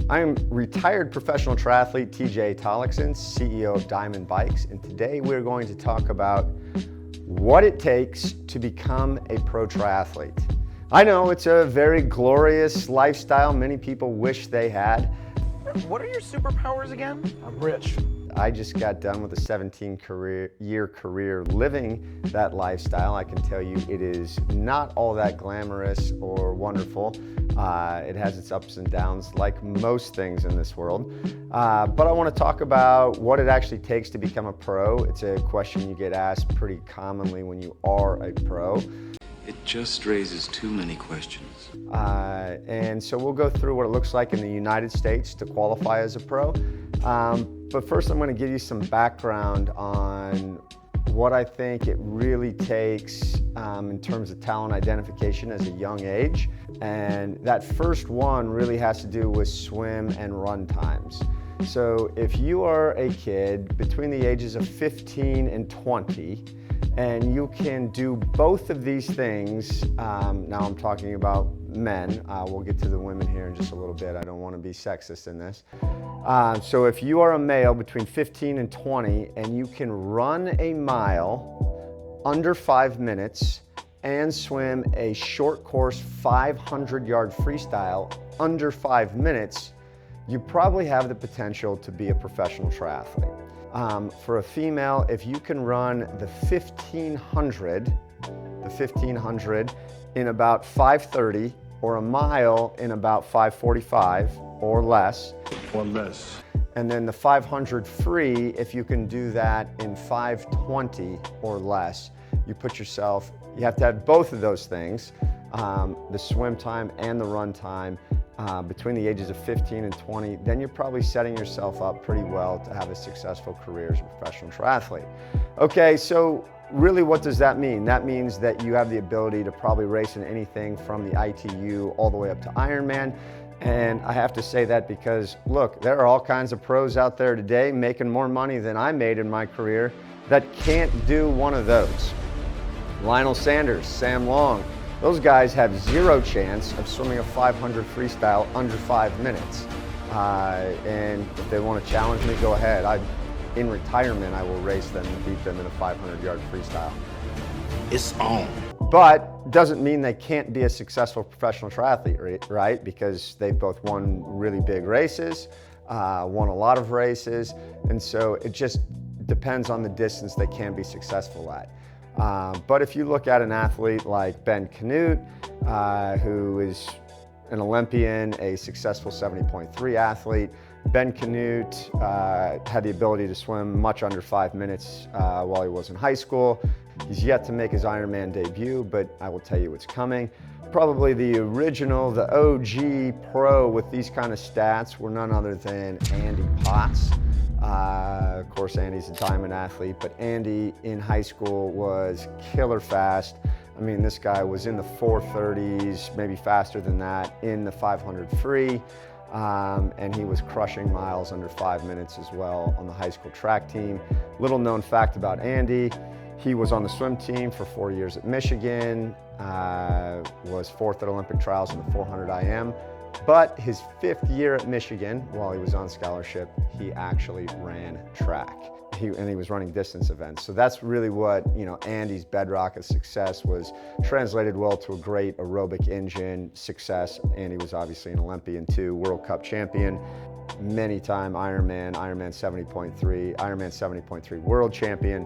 I am retired professional triathlete TJ Tollakson, CEO of Dimond Bikes, and today we're going to talk about what it takes to become a pro triathlete. I know it's a very glorious lifestyle many people wish they had. What are your superpowers again? I'm rich. I just got done with a 17-year career living that lifestyle. I can tell you it is not all that glamorous or wonderful. It has its ups and downs like most things in this world. But I want to talk about what it actually takes to become a pro. It's a question you get asked pretty commonly when you are a pro. It just raises too many questions. And so we'll go through what it looks like in the United States to qualify as a pro. But first I'm going to give you some background on what I think it really takes in terms of talent identification as a young age. And that first one really has to do with swim and run times. So if you are a kid between the ages of 15 and 20, and you can do both of these things, now I'm talking about men, we'll get to the women here in just a little bit, I don't want to be sexist in this. So if you are a male between 15 and 20 and you can run a mile under 5 minutes and swim a short course 500-yard freestyle under 5 minutes, you probably have the potential to be a professional triathlete. For a female, if you can run the 1500 in about 5:30 or a mile in about 5:45 or less. And then the 500 free, if you can do that in 5:20 or less, you have to have both of those things, the swim time and the run time, between the ages of 15 and 20, then you're probably setting yourself up pretty well to have a successful career as a professional triathlete. Okay, so really what does that mean? That means that you have the ability to probably race in anything from the ITU all the way up to Ironman. And I have to say that because, look, there are all kinds of pros out there today making more money than I made in my career that can't do one of those. Lionel Sanders, Sam Long, those guys have zero chance of swimming a 500 freestyle under 5 minutes. And if they want to challenge me, go ahead. In retirement, I will race them and beat them in a 500-yard freestyle. It's on. But doesn't mean they can't be a successful professional triathlete, right? Because they've both won really big races, won a lot of races, and so it just depends on the distance they can be successful at. But if you look at an athlete like Ben Canute, who is an Olympian, a successful 70.3 athlete, Ben Canute had the ability to swim much under 5 minutes while he was in high school. He's yet to make his Ironman debut, but I will tell you it's coming. Probably the original, the OG pro with these kind of stats were none other than Andy Potts. Of course, Andy's a diamond athlete, but Andy in high school was killer fast. I mean, this guy was in the 4:30s, maybe faster than that, in the 500 free, and he was crushing miles under 5 minutes as well on the high school track team. Little known fact about Andy, he was on the swim team for 4 years at Michigan, was 4th at Olympic trials in the 400 IM. But his 5th year at Michigan, while he was on scholarship, he actually ran track. And he was running distance events. So that's really what, Andy's bedrock of success was translated well to a great aerobic engine success. Andy was obviously an Olympian too, World Cup champion, many-time Ironman 70.3 world champion.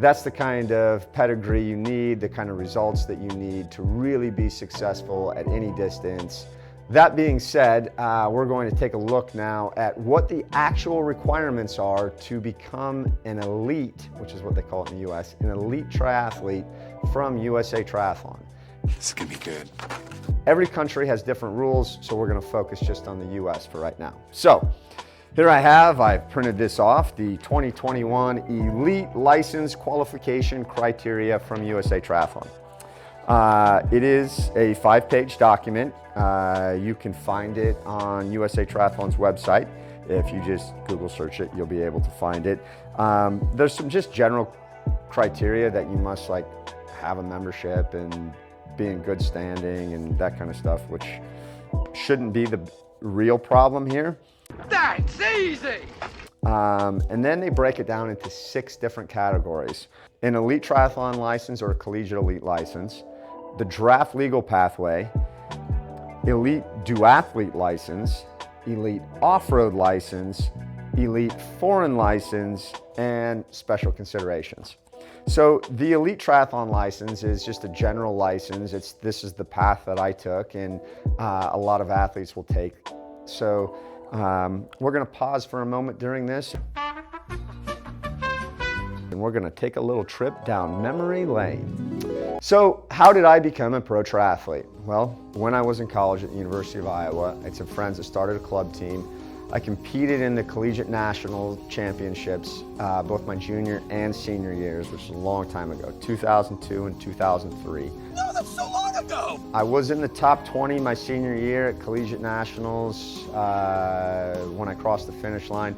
That's the kind of pedigree you need, the kind of results that you need to really be successful at any distance. That being said, we're going to take a look now at what the actual requirements are to become an elite, which is what they call it in the US, an elite triathlete from USA Triathlon. This can be good. Every country has different rules, so we're going to focus just on the US for right now. So here I've printed this off, the 2021 Elite License Qualification Criteria from USA Triathlon. It is a 5-page document. You can find it on USA Triathlon's website. If you just Google search it, you'll be able to find it. There's some just general criteria that you must have a membership and be in good standing and that kind of stuff, which shouldn't be the real problem here. That's easy! And then they break it down into 6 different categories. An elite triathlon license or a collegiate elite license, the draft legal pathway, elite duathlete license, elite off-road license, elite foreign license, and special considerations. So the elite triathlon license is just a general license. This is the path that I took, and a lot of athletes will take. So we're gonna pause for a moment during this, and we're gonna take a little trip down memory lane. So how did I become a pro triathlete? Well, when I was in college at the University of Iowa, I had some friends that started a club team. I competed in the collegiate national championships, both my junior and senior years, which is a long time ago, 2002 and 2003. No, that's so long ago! I was in the top 20 my senior year at collegiate nationals when I crossed the finish line,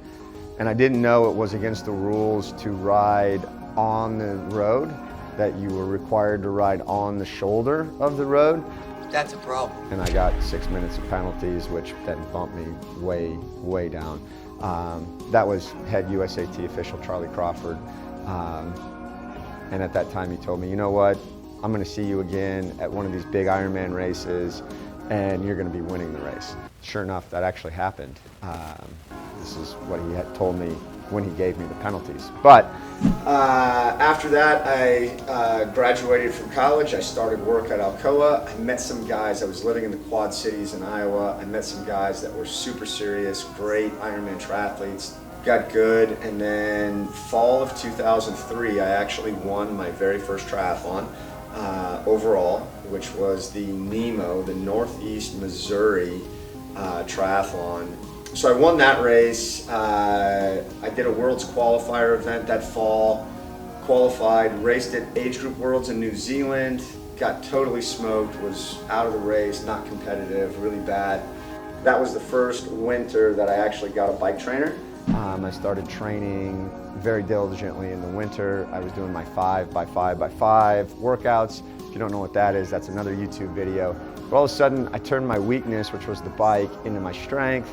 and I didn't know it was against the rules to ride on the road, that you were required to ride on the shoulder of the road. That's a problem. And I got 6 minutes of penalties, which then bumped me way, way down. That was head USAT official Charlie Crawford. And at that time he told me, you know what, I'm gonna see you again at one of these big Ironman races and you're gonna be winning the race. Sure enough, that actually happened. This is what he had told me when he gave me the penalties. But after that, I graduated from college. I started work at Alcoa. I met some guys. I was living in the Quad Cities in Iowa. I met some guys that were super serious, great Ironman triathletes. Got good, and then fall of 2003, I actually won my very first triathlon overall, which was the NEMO, the Northeast Missouri triathlon. So I won that race. I did a Worlds Qualifier event that fall, qualified, raced at Age Group Worlds in New Zealand, got totally smoked, was out of the race, not competitive, really bad. That was the first winter that I actually got a bike trainer. I started training very diligently in the winter. I was doing my 5x5x5 workouts. If you don't know what that is, that's another YouTube video. But all of a sudden, I turned my weakness, which was the bike, into my strength.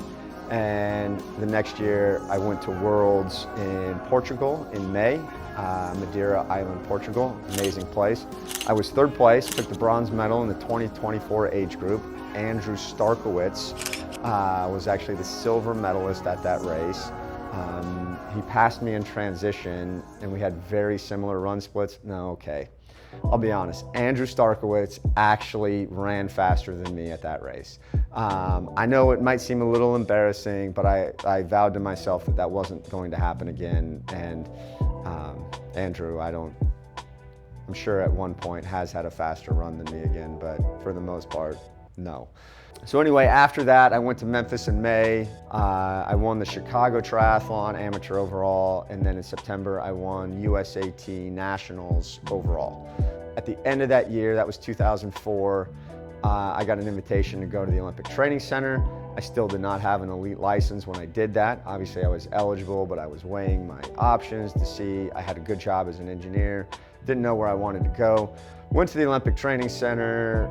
And the next year, I went to Worlds in Portugal in May, Madeira Island, Portugal, amazing place. I was 3rd place, took the bronze medal in the 2024 age group. Andrew Starkowitz was actually the silver medalist at that race. He passed me in transition, and we had very similar run splits. No, okay. I'll be honest, Andrew Starkowitz actually ran faster than me at that race. I know it might seem a little embarrassing, but I vowed to myself that that wasn't going to happen again. And Andrew, I'm sure at one point has had a faster run than me again, but for the most part, no. So anyway, after that, I went to Memphis in May. I won the Chicago Triathlon amateur overall, and then in September, I won USAT Nationals overall. At the end of that year, that was 2004, I got an invitation to go to the Olympic Training Center. I still did not have an elite license when I did that. Obviously, I was eligible, but I was weighing my options to see. I had a good job as an engineer, didn't know where I wanted to go. Went to the Olympic Training Center,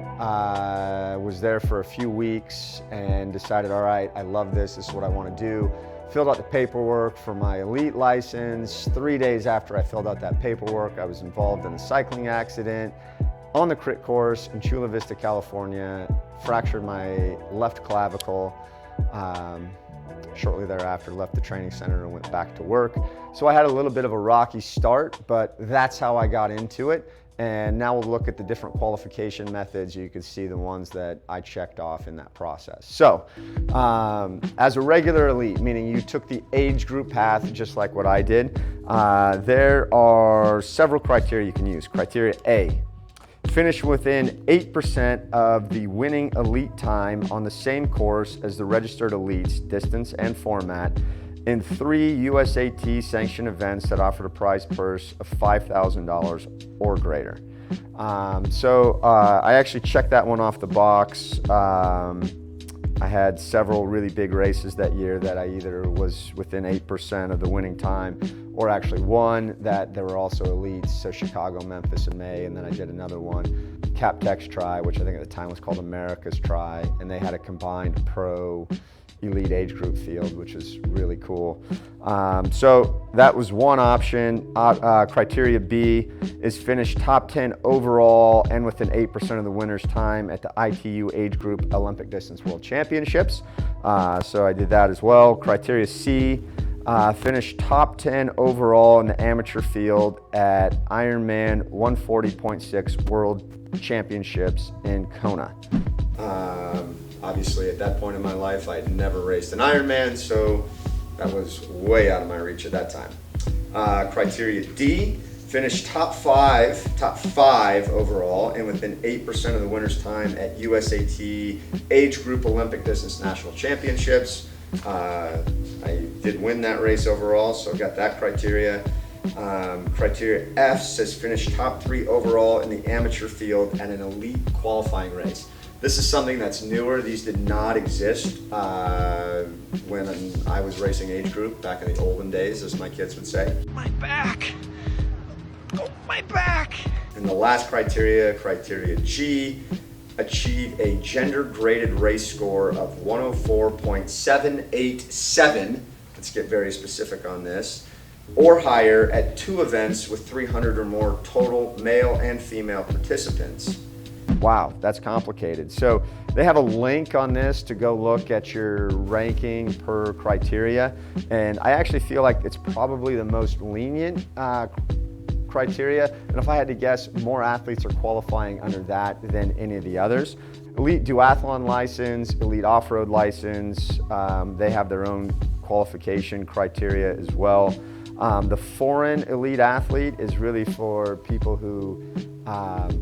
was there for a few weeks and decided, all right, I love this, this is what I want to do. Filled out the paperwork for my elite license. 3 days after I filled out that paperwork, I was involved in a cycling accident on the crit course in Chula Vista, California, fractured my left clavicle. Shortly thereafter, left the training center and went back to work. So I had a little bit of a rocky start, but that's how I got into it. And now we'll look at the different qualification methods. You can see the ones that I checked off in that process. So, as a regular elite, meaning you took the age group path just like what I did, there are several criteria you can use. Criteria A, finish within 8% of the winning elite time on the same course as the registered elites, distance and format, in 3 USAT sanctioned events that offered a prize purse of $5,000 or greater. I actually checked that one off the box. I had several really big races that year that I either was within 8% of the winning time or actually won that there were also elites, so Chicago, Memphis in May, and then I did another one, Captech's Tri, which I think at the time was called America's Tri, and they had a combined pro elite age group field, which is really cool. So that was one option. Criteria B is finish top 10 overall and within 8% of the winner's time at the ITU age group Olympic distance world championships. So I did that as well. Criteria C, finish top 10 overall in the amateur field at Ironman 140.6 World Championships in Kona. Obviously, at that point in my life, I had never raced an Ironman, so that was way out of my reach at that time. Criteria D, finish top five overall and within 8% of the winner's time at USAT age group Olympic distance national championships. I did win that race overall, so I got that criteria. Criteria F says finish top 3 overall in the amateur field at an elite qualifying race. This is something that's newer. These did not exist when I was racing age group back in the olden days, as my kids would say. My back! Oh, my back! And the last criteria, criteria G, achieve a gender-graded race score of 104.787, let's get very specific on this, or higher at 2 events with 300 or more total male and female participants. Wow, that's complicated. So they have a link on this to go look at your ranking per criteria. And I actually feel like it's probably the most lenient criteria. And if I had to guess, more athletes are qualifying under that than any of the others. Elite duathlon license, elite off-road license, they have their own qualification criteria as well. The foreign elite athlete is really for people who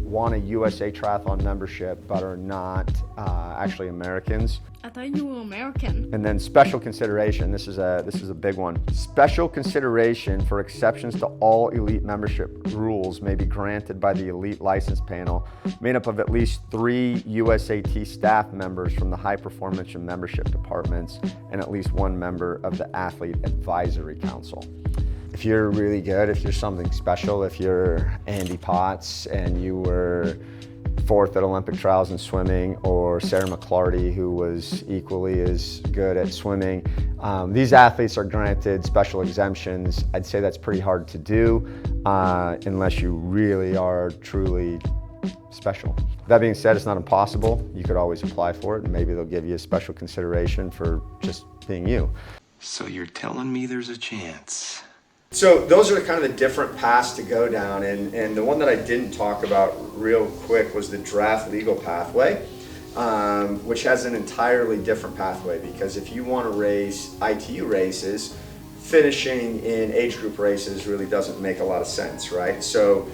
want a USA Triathlon membership but are not actually Americans. I thought you were American. And then special consideration, this is a big one. Special consideration for exceptions to all elite membership rules may be granted by the elite license panel, made up of at least 3 USAT staff members from the high performance and membership departments and at least 1 member of the athlete advisory council. If you're really good, if you're something special, if you're Andy Potts and you were 4th at Olympic trials in swimming, or Sarah McClarty, who was equally as good at swimming, these athletes are granted special exemptions. I'd say that's pretty hard to do unless you really are truly special. That being said, it's not impossible. You could always apply for it and maybe they'll give you a special consideration for just being you. So you're telling me there's a chance? So those are kind of the different paths to go down, and the one that I didn't talk about real quick was the draft legal pathway, which has an entirely different pathway, because if you want to race ITU races, finishing in age group races really doesn't make a lot of sense, right? So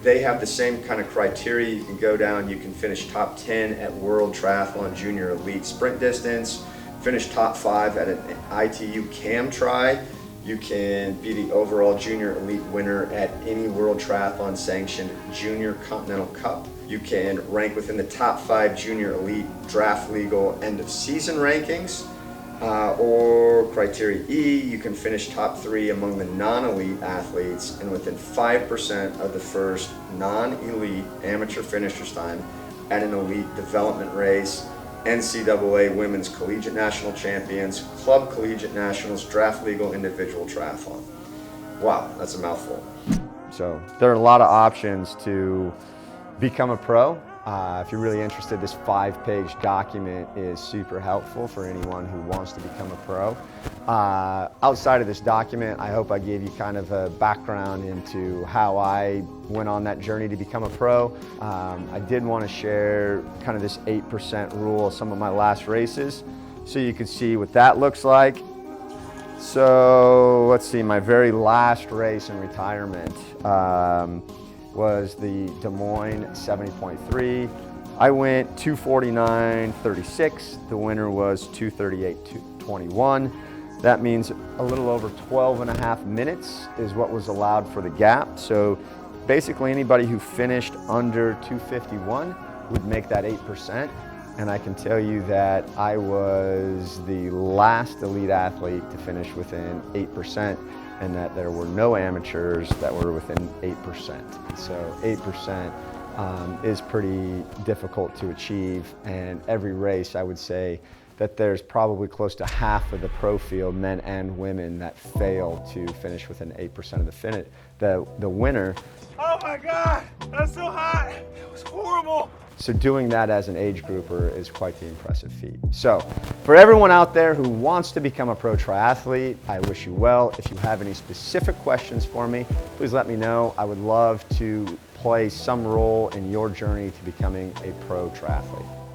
they have the same kind of criteria. You can go down, you can finish top 10 at World Triathlon Junior Elite Sprint Distance, finish top 5 at an ITU CAM Tri. You can be the overall junior elite winner at any World Triathlon sanctioned Junior Continental Cup. You can rank within the top 5 junior elite draft legal end of season rankings. Or criteria E, you can finish top 3 among the non-elite athletes and within 5% of the first non-elite amateur finisher's time at an elite development race, NCAA Women's Collegiate National Champions, Club Collegiate Nationals, Draft Legal Individual Triathlon. Wow, that's a mouthful. So there are a lot of options to become a pro. If you're really interested, this 5-page document is super helpful for anyone who wants to become a pro. Outside of this document, I hope I gave you kind of a background into how I went on that journey to become a pro. I did want to share kind of this 8% rule of some of my last races so you can see what that looks like. So let's see, my very last race in retirement was the Des Moines 70.3. I went 249.36. The winner was 238.21. That means a little over 12 and a half minutes is what was allowed for the gap. So basically anybody who finished under 251 would make that 8%. And I can tell you that I was the last elite athlete to finish within 8%, and that there were no amateurs that were within 8%. So 8% is pretty difficult to achieve, and every race I would say that there's probably close to half of the pro field, men and women, that fail to finish within 8% of the winner. Oh my God, that's so hot. It was horrible. So doing that as an age grouper is quite the impressive feat. So for everyone out there who wants to become a pro triathlete, I wish you well. If you have any specific questions for me, please let me know. I would love to play some role in your journey to becoming a pro triathlete.